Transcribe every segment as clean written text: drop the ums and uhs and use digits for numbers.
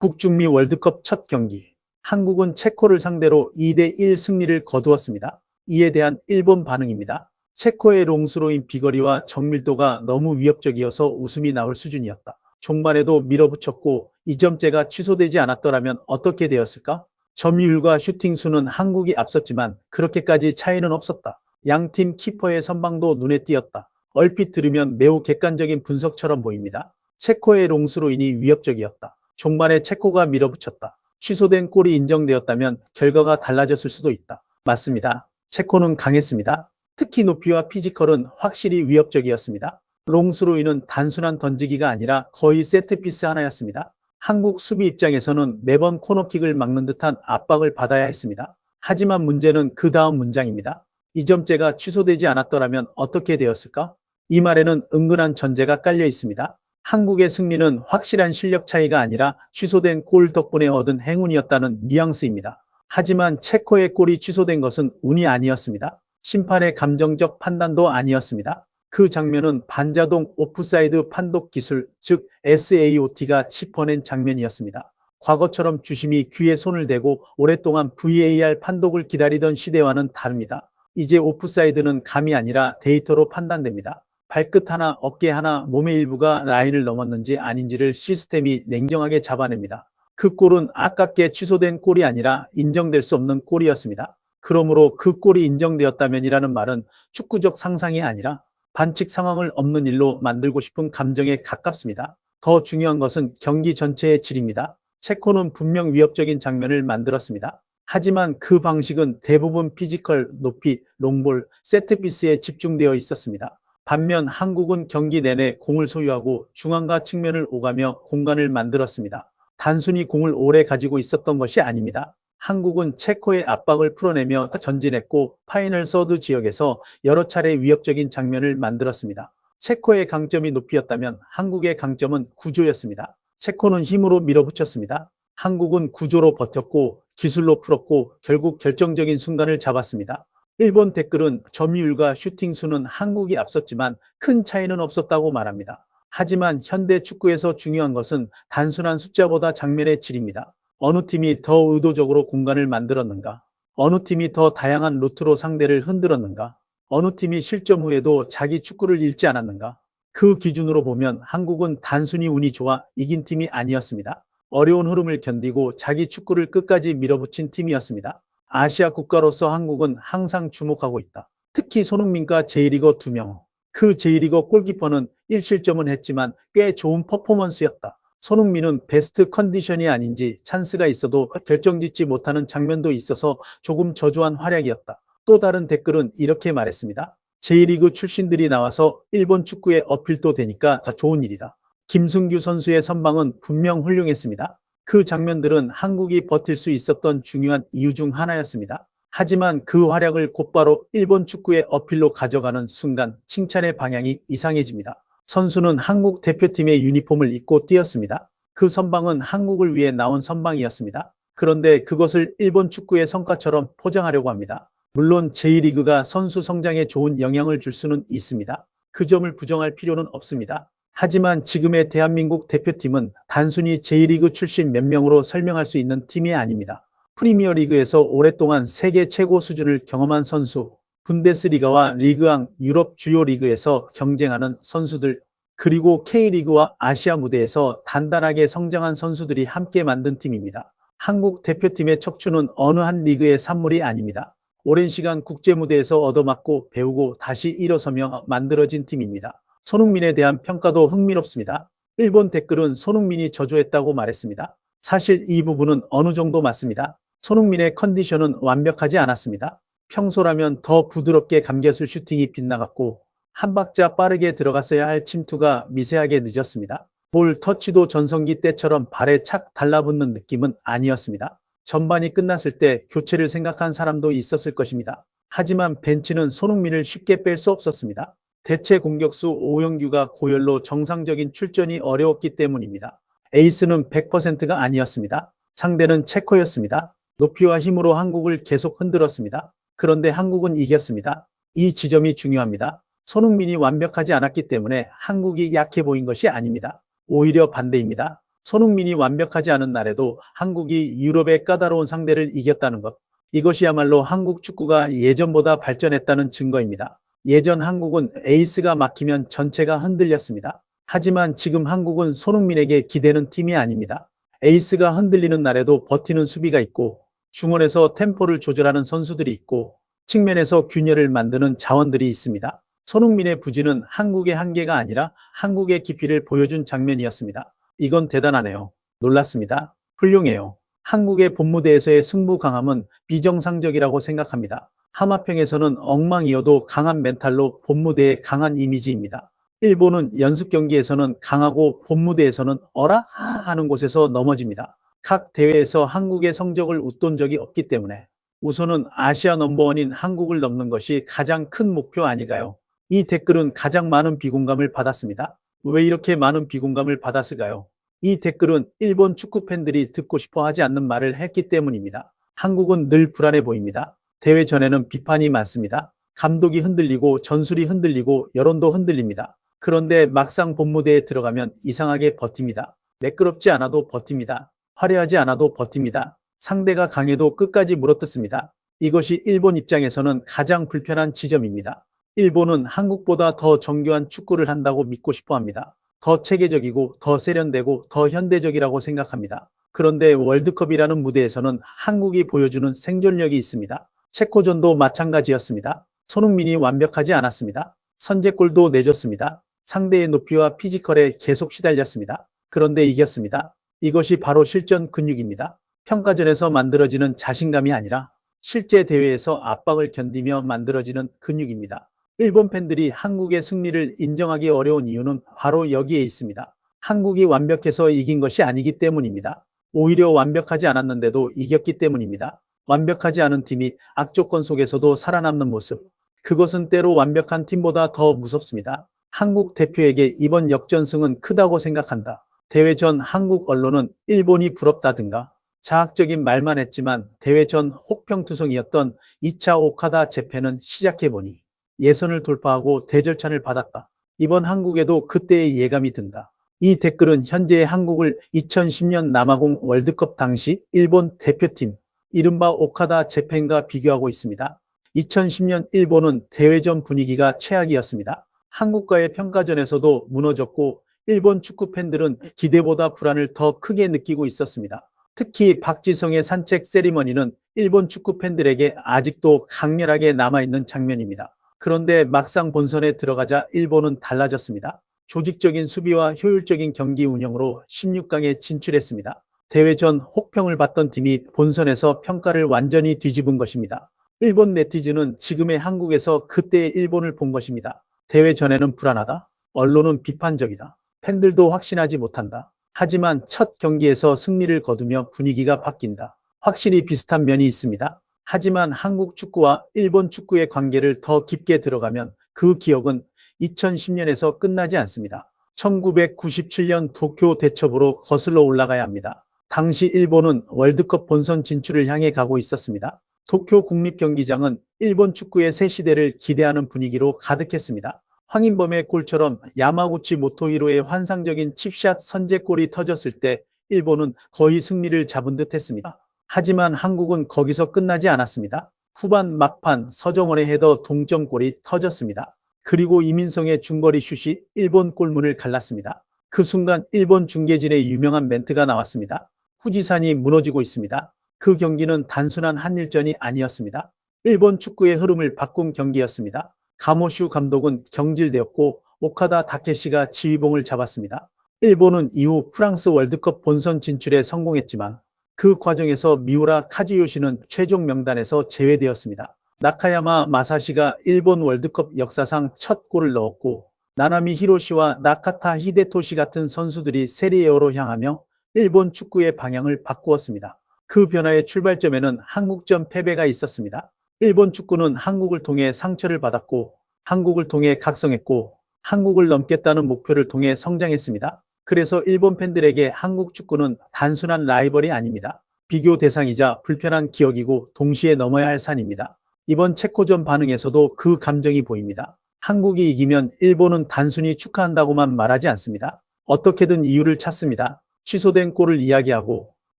북중미 월드컵 첫 경기. 한국은 체코를 상대로 2대1 승리를 거두었습니다. 이에 대한 일본 반응입니다. 체코의 롱스로인 비거리와 정밀도가 너무 위협적이어서 웃음이 나올 수준이었다. 종반에도 밀어붙였고 2점째가 취소되지 않았더라면 어떻게 되었을까? 점유율과 슈팅 수는 한국이 앞섰지만 그렇게까지 차이는 없었다. 양팀 키퍼의 선방도 눈에 띄었다. 얼핏 들으면 매우 객관적인 분석처럼 보입니다. 체코의 롱스로인이 위협적이었다. 종반에 체코가 밀어붙였다. 취소된 골이 인정되었다면 결과가 달라졌을 수도 있다. 맞습니다. 체코는 강했습니다. 특히 높이와 피지컬은 확실히 위협적이었습니다. 롱스로이는 단순한 던지기가 아니라 거의 세트피스 하나였습니다. 한국 수비 입장에서는 매번 코너킥을 막는 듯한 압박을 받아야 했습니다. 하지만 문제는 그 다음 문장입니다. 2점째가 취소되지 않았더라면 어떻게 되었을까? 이 말에는 은근한 전제가 깔려 있습니다. 한국의 승리는 확실한 실력 차이가 아니라 취소된 골 덕분에 얻은 행운이었다는 뉘앙스입니다. 하지만 체코의 골이 취소된 것은 운이 아니었습니다. 심판의 감정적 판단도 아니었습니다. 그 장면은 반자동 오프사이드 판독 기술, 즉 SAOT가 짚어낸 장면이었습니다. 과거처럼 주심이 귀에 손을 대고 오랫동안 VAR 판독을 기다리던 시대와는 다릅니다. 이제 오프사이드는 감이 아니라 데이터로 판단됩니다. 발끝 하나, 어깨 하나, 몸의 일부가 라인을 넘었는지 아닌지를 시스템이 냉정하게 잡아냅니다. 그 골은 아깝게 취소된 골이 아니라 인정될 수 없는 골이었습니다. 그러므로 그 골이 인정되었다면이라는 말은 축구적 상상이 아니라 반칙 상황을 없는 일로 만들고 싶은 감정에 가깝습니다. 더 중요한 것은 경기 전체의 질입니다. 체코는 분명 위협적인 장면을 만들었습니다. 하지만 그 방식은 대부분 피지컬, 높이, 롱볼, 세트피스에 집중되어 있었습니다. 반면 한국은 경기 내내 공을 소유하고 중앙과 측면을 오가며 공간을 만들었습니다. 단순히 공을 오래 가지고 있었던 것이 아닙니다. 한국은 체코의 압박을 풀어내며 전진했고 파이널 서드 지역에서 여러 차례 위협적인 장면을 만들었습니다. 체코의 강점이 높이였다면 한국의 강점은 구조였습니다. 체코는 힘으로 밀어붙였습니다. 한국은 구조로 버텼고 기술로 풀었고 결국 결정적인 순간을 잡았습니다. 일본 댓글은 점유율과 슈팅 수는 한국이 앞섰지만 큰 차이는 없었다고 말합니다. 하지만 현대 축구에서 중요한 것은 단순한 숫자보다 장면의 질입니다. 어느 팀이 더 의도적으로 공간을 만들었는가? 어느 팀이 더 다양한 루트로 상대를 흔들었는가? 어느 팀이 실점 후에도 자기 축구를 잃지 않았는가? 그 기준으로 보면 한국은 단순히 운이 좋아 이긴 팀이 아니었습니다. 어려운 흐름을 견디고 자기 축구를 끝까지 밀어붙인 팀이었습니다. 아시아 국가로서 한국은 항상 주목하고 있다. 특히 손흥민과 J리거 2명. 그 J리거 골키퍼는 1실점은 했지만 꽤 좋은 퍼포먼스였다. 손흥민은 베스트 컨디션이 아닌지 찬스가 있어도 결정짓지 못하는 장면도 있어서 조금 저조한 활약이었다. 또 다른 댓글은 이렇게 말했습니다. J리그 출신들이 나와서 일본 축구에 어필도 되니까 더 좋은 일이다. 김승규 선수의 선방은 분명 훌륭했습니다. 그 장면들은 한국이 버틸 수 있었던 중요한 이유 중 하나였습니다. 하지만 그 활약을 곧바로 일본 축구의 어필로 가져가는 순간 칭찬의 방향이 이상해집니다. 선수는 한국 대표팀의 유니폼을 입고 뛰었습니다. 그 선방은 한국을 위해 나온 선방이었습니다. 그런데 그것을 일본 축구의 성과처럼 포장하려고 합니다. 물론 J리그가 선수 성장에 좋은 영향을 줄 수는 있습니다. 그 점을 부정할 필요는 없습니다. 하지만 지금의 대한민국 대표팀은 단순히 J리그 출신 몇 명으로 설명할 수 있는 팀이 아닙니다. 프리미어리그에서 오랫동안 세계 최고 수준을 경험한 선수, 분데스리가와 리그왕, 유럽 주요 리그에서 경쟁하는 선수들, 그리고 K리그와 아시아 무대에서 단단하게 성장한 선수들이 함께 만든 팀입니다. 한국 대표팀의 척추는 어느 한 리그의 산물이 아닙니다. 오랜 시간 국제 무대에서 얻어맞고 배우고 다시 일어서며 만들어진 팀입니다. 손흥민에 대한 평가도 흥미롭습니다. 일본 댓글은 손흥민이 저조했다고 말했습니다. 사실 이 부분은 어느 정도 맞습니다. 손흥민의 컨디션은 완벽하지 않았습니다. 평소라면 더 부드럽게 감겼을 슈팅이 빗나갔고 한 박자 빠르게 들어갔어야 할 침투가 미세하게 늦었습니다. 볼 터치도 전성기 때처럼 발에 착 달라붙는 느낌은 아니었습니다. 전반이 끝났을 때 교체를 생각한 사람도 있었을 것입니다. 하지만 벤치는 손흥민을 쉽게 뺄 수 없었습니다. 대체 공격수 오영규가 고열로 정상적인 출전이 어려웠기 때문입니다. 에이스는 100%가 아니었습니다. 상대는 체코였습니다. 높이와 힘으로 한국을 계속 흔들었습니다. 그런데 한국은 이겼습니다. 이 지점이 중요합니다. 손흥민이 완벽하지 않았기 때문에 한국이 약해 보인 것이 아닙니다. 오히려 반대입니다. 손흥민이 완벽하지 않은 날에도 한국이 유럽의 까다로운 상대를 이겼다는 것. 이것이야말로 한국 축구가 예전보다 발전했다는 증거입니다. 예전 한국은 에이스가 막히면 전체가 흔들렸습니다. 하지만 지금 한국은 손흥민에게 기대는 팀이 아닙니다. 에이스가 흔들리는 날에도 버티는 수비가 있고, 중원에서 템포를 조절하는 선수들이 있고, 측면에서 균열을 만드는 자원들이 있습니다. 손흥민의 부진은 한국의 한계가 아니라 한국의 깊이를 보여준 장면이었습니다. 이건 대단하네요. 놀랐습니다. 훌륭해요. 한국의 본무대에서의 승부 강함은 비정상적이라고 생각합니다. 하마평에서는 엉망이어도 강한 멘탈로 본무대의 강한 이미지입니다. 일본은 연습 경기에서는 강하고 본무대에서는 어라? 하는 곳에서 넘어집니다. 각 대회에서 한국의 성적을 웃돈 적이 없기 때문에 우선은 아시아 넘버원인 한국을 넘는 것이 가장 큰 목표 아닐까요? 이 댓글은 가장 많은 비공감을 받았습니다. 왜 이렇게 많은 비공감을 받았을까요? 이 댓글은 일본 축구 팬들이 듣고 싶어 하지 않는 말을 했기 때문입니다. 한국은 늘 불안해 보입니다. 대회 전에는 비판이 많습니다. 감독이 흔들리고 전술이 흔들리고 여론도 흔들립니다. 그런데 막상 본무대에 들어가면 이상하게 버팁니다. 매끄럽지 않아도 버팁니다. 화려하지 않아도 버팁니다. 상대가 강해도 끝까지 물어뜯습니다. 이것이 일본 입장에서는 가장 불편한 지점입니다. 일본은 한국보다 더 정교한 축구를 한다고 믿고 싶어 합니다. 더 체계적이고 더 세련되고 더 현대적이라고 생각합니다. 그런데 월드컵이라는 무대에서는 한국이 보여주는 생존력이 있습니다. 체코전도 마찬가지였습니다. 손흥민이 완벽하지 않았습니다. 선제골도 내줬습니다. 상대의 높이와 피지컬에 계속 시달렸습니다. 그런데 이겼습니다. 이것이 바로 실전 근육입니다. 평가전에서 만들어지는 자신감이 아니라 실제 대회에서 압박을 견디며 만들어지는 근육입니다. 일본 팬들이 한국의 승리를 인정하기 어려운 이유는 바로 여기에 있습니다. 한국이 완벽해서 이긴 것이 아니기 때문입니다. 오히려 완벽하지 않았는데도 이겼기 때문입니다. 완벽하지 않은 팀이 악조건 속에서도 살아남는 모습. 그것은 때로 완벽한 팀보다 더 무섭습니다. 한국 대표에게 이번 역전승은 크다고 생각한다. 대회 전 한국 언론은 일본이 부럽다든가 자학적인 말만 했지만 대회 전 혹평투성이었던 2차 오카다 재팬은 시작해보니 예선을 돌파하고 대절찬을 받았다. 이번 한국에도 그때의 예감이 든다. 이 댓글은 현재의 한국을 2010년 남아공 월드컵 당시 일본 대표팀 이른바 오카다 재팬과 비교하고 있습니다. 2010년 일본은 대회전 분위기가 최악이었습니다. 한국과의 평가전에서도 무너졌고 일본 축구 팬들은 기대보다 불안을 더 크게 느끼고 있었습니다. 특히 박지성의 산책 세리머니는 일본 축구 팬들에게 아직도 강렬하게 남아있는 장면입니다. 그런데 막상 본선에 들어가자 일본은 달라졌습니다. 조직적인 수비와 효율적인 경기 운영으로 16강에 진출했습니다. 대회 전 혹평을 받던 팀이 본선에서 평가를 완전히 뒤집은 것입니다. 일본 네티즌은 지금의 한국에서 그때의 일본을 본 것입니다. 대회 전에는 불안하다. 언론은 비판적이다. 팬들도 확신하지 못한다. 하지만 첫 경기에서 승리를 거두며 분위기가 바뀐다. 확실히 비슷한 면이 있습니다. 하지만 한국 축구와 일본 축구의 관계를 더 깊게 들어가면 그 기억은 2010년에서 끝나지 않습니다. 1997년 도쿄 대첩으로 거슬러 올라가야 합니다. 당시 일본은 월드컵 본선 진출을 향해 가고 있었습니다. 도쿄 국립경기장은 일본 축구의 새 시대를 기대하는 분위기로 가득했습니다. 황인범의 골처럼 야마구치 모토히로의 환상적인 칩샷 선제골이 터졌을 때 일본은 거의 승리를 잡은 듯 했습니다. 하지만 한국은 거기서 끝나지 않았습니다. 후반 막판 서정원의 헤더 동점골이 터졌습니다. 그리고 이민성의 중거리 슛이 일본 골문을 갈랐습니다. 그 순간 일본 중계진의 유명한 멘트가 나왔습니다. 후지산이 무너지고 있습니다. 그 경기는 단순한 한일전이 아니었습니다. 일본 축구의 흐름을 바꾼 경기였습니다. 가모슈 감독은 경질되었고 오카다 다케시가 지휘봉을 잡았습니다. 일본은 이후 프랑스 월드컵 본선 진출에 성공했지만 그 과정에서 미우라 카즈요시는 최종 명단에서 제외되었습니다. 나카야마 마사시가 일본 월드컵 역사상 첫 골을 넣었고 나나미 히로시와 나카타 히데토시 같은 선수들이 세리에어로 향하며 일본 축구의 방향을 바꾸었습니다. 그 변화의 출발점에는 한국전 패배가 있었습니다. 일본 축구는 한국을 통해 상처를 받았고 한국을 통해 각성했고 한국을 넘겠다는 목표를 통해 성장했습니다. 그래서 일본 팬들에게 한국 축구는 단순한 라이벌이 아닙니다. 비교 대상이자 불편한 기억이고 동시에 넘어야 할 산입니다. 이번 체코전 반응에서도 그 감정이 보입니다. 한국이 이기면 일본은 단순히 축하한다고만 말하지 않습니다. 어떻게든 이유를 찾습니다. 취소된 골을 이야기하고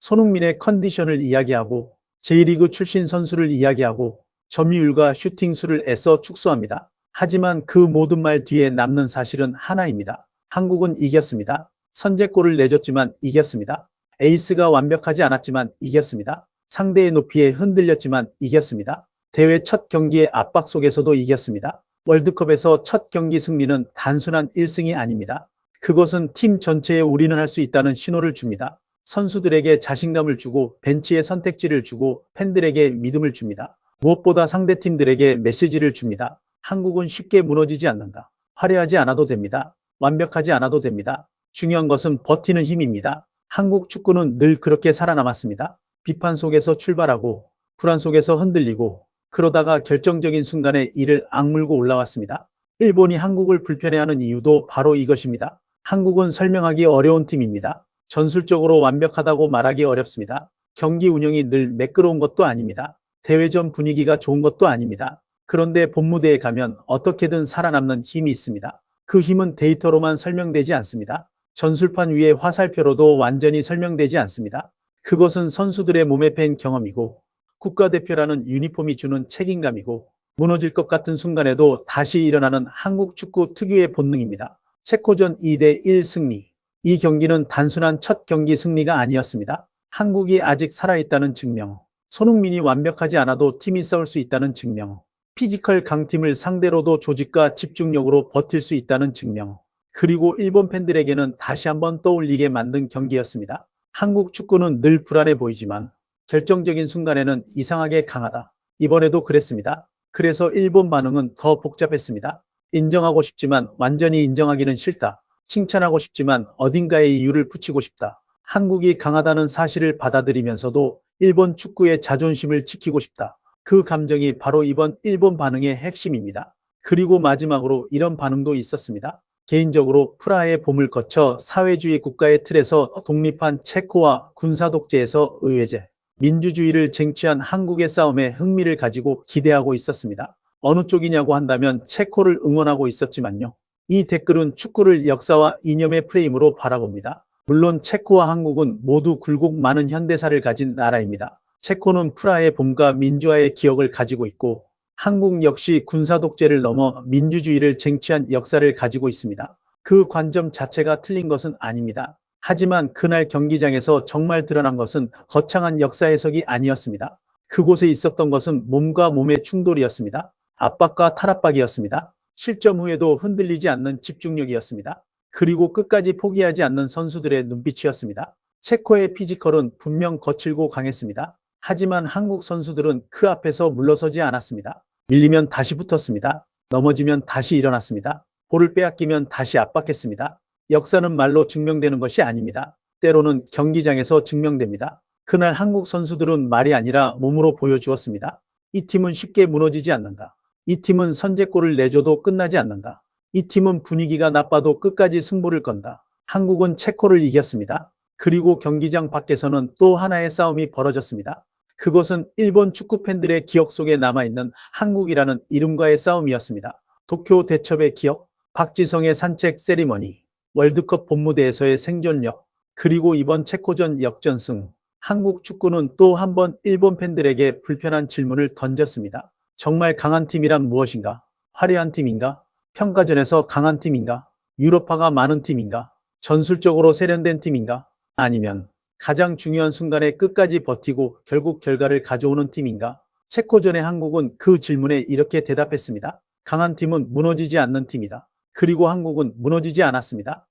손흥민의 컨디션을 이야기하고 J리그 출신 선수를 이야기하고 점유율과 슈팅 수를 애써 축소합니다. 하지만 그 모든 말 뒤에 남는 사실은 하나입니다. 한국은 이겼습니다. 선제골을 내줬지만 이겼습니다. 에이스가 완벽하지 않았지만 이겼습니다. 상대의 높이에 흔들렸지만 이겼습니다. 대회 첫 경기의 압박 속에서도 이겼습니다. 월드컵에서 첫 경기 승리는 단순한 1승이 아닙니다. 그것은 팀 전체에 우리는 할 수 있다는 신호를 줍니다. 선수들에게 자신감을 주고 벤치에 선택지를 주고 팬들에게 믿음을 줍니다. 무엇보다 상대팀들에게 메시지를 줍니다. 한국은 쉽게 무너지지 않는다. 화려하지 않아도 됩니다. 완벽하지 않아도 됩니다. 중요한 것은 버티는 힘입니다. 한국 축구는 늘 그렇게 살아남았습니다. 비판 속에서 출발하고 불안 속에서 흔들리고 그러다가 결정적인 순간에 이를 악물고 올라왔습니다. 일본이 한국을 불편해하는 이유도 바로 이것입니다. 한국은 설명하기 어려운 팀입니다. 전술적으로 완벽하다고 말하기 어렵습니다. 경기 운영이 늘 매끄러운 것도 아닙니다. 대회전 분위기가 좋은 것도 아닙니다. 그런데 본무대에 가면 어떻게든 살아남는 힘이 있습니다. 그 힘은 데이터로만 설명되지 않습니다. 전술판 위의 화살표로도 완전히 설명되지 않습니다. 그것은 선수들의 몸에 밴 경험이고 국가대표라는 유니폼이 주는 책임감이고 무너질 것 같은 순간에도 다시 일어나는 한국 축구 특유의 본능입니다. 체코전 2대1 승리. 이 경기는 단순한 첫 경기 승리가 아니었습니다. 한국이 아직 살아있다는 증명. 손흥민이 완벽하지 않아도 팀이 싸울 수 있다는 증명. 피지컬 강팀을 상대로도 조직과 집중력으로 버틸 수 있다는 증명. 그리고 일본 팬들에게는 다시 한번 떠올리게 만든 경기였습니다. 한국 축구는 늘 불안해 보이지만 결정적인 순간에는 이상하게 강하다. 이번에도 그랬습니다. 그래서 일본 반응은 더 복잡했습니다. 인정하고 싶지만 완전히 인정하기는 싫다. 칭찬하고 싶지만 어딘가에 이유를 붙이고 싶다. 한국이 강하다는 사실을 받아들이면서도 일본 축구의 자존심을 지키고 싶다. 그 감정이 바로 이번 일본 반응의 핵심입니다. 그리고 마지막으로 이런 반응도 있었습니다. 개인적으로 프라하의 봄을 거쳐 사회주의 국가의 틀에서 독립한 체코와 군사독재에서 의회제, 민주주의를 쟁취한 한국의 싸움에 흥미를 가지고 기대하고 있었습니다. 어느 쪽이냐고 한다면 체코를 응원하고 있었지만요. 이 댓글은 축구를 역사와 이념의 프레임으로 바라봅니다. 물론 체코와 한국은 모두 굴곡 많은 현대사를 가진 나라입니다. 체코는 프라하의 봄과 민주화의 기억을 가지고 있고 한국 역시 군사독재를 넘어 민주주의를 쟁취한 역사를 가지고 있습니다. 그 관점 자체가 틀린 것은 아닙니다. 하지만 그날 경기장에서 정말 드러난 것은 거창한 역사 해석이 아니었습니다. 그곳에 있었던 것은 몸과 몸의 충돌이었습니다. 압박과 탈압박이었습니다. 실점 후에도 흔들리지 않는 집중력이었습니다. 그리고 끝까지 포기하지 않는 선수들의 눈빛이었습니다. 체코의 피지컬은 분명 거칠고 강했습니다. 하지만 한국 선수들은 그 앞에서 물러서지 않았습니다. 밀리면 다시 붙었습니다. 넘어지면 다시 일어났습니다. 볼을 빼앗기면 다시 압박했습니다. 역사는 말로 증명되는 것이 아닙니다. 때로는 경기장에서 증명됩니다. 그날 한국 선수들은 말이 아니라 몸으로 보여주었습니다. 이 팀은 쉽게 무너지지 않는다. 이 팀은 선제골을 내줘도 끝나지 않는다. 이 팀은 분위기가 나빠도 끝까지 승부를 건다. 한국은 체코를 이겼습니다. 그리고 경기장 밖에서는 또 하나의 싸움이 벌어졌습니다. 그것은 일본 축구 팬들의 기억 속에 남아있는 한국이라는 이름과의 싸움이었습니다. 도쿄 대첩의 기억, 박지성의 산책 세리머니, 월드컵 본무대에서의 생존력, 그리고 이번 체코전 역전승. 한국 축구는 또 한 번 일본 팬들에게 불편한 질문을 던졌습니다. 정말 강한 팀이란 무엇인가? 화려한 팀인가? 평가전에서 강한 팀인가? 유럽파가 많은 팀인가? 전술적으로 세련된 팀인가? 아니면 가장 중요한 순간에 끝까지 버티고 결국 결과를 가져오는 팀인가? 체코전의 한국은 그 질문에 이렇게 대답했습니다. 강한 팀은 무너지지 않는 팀이다. 그리고 한국은 무너지지 않았습니다.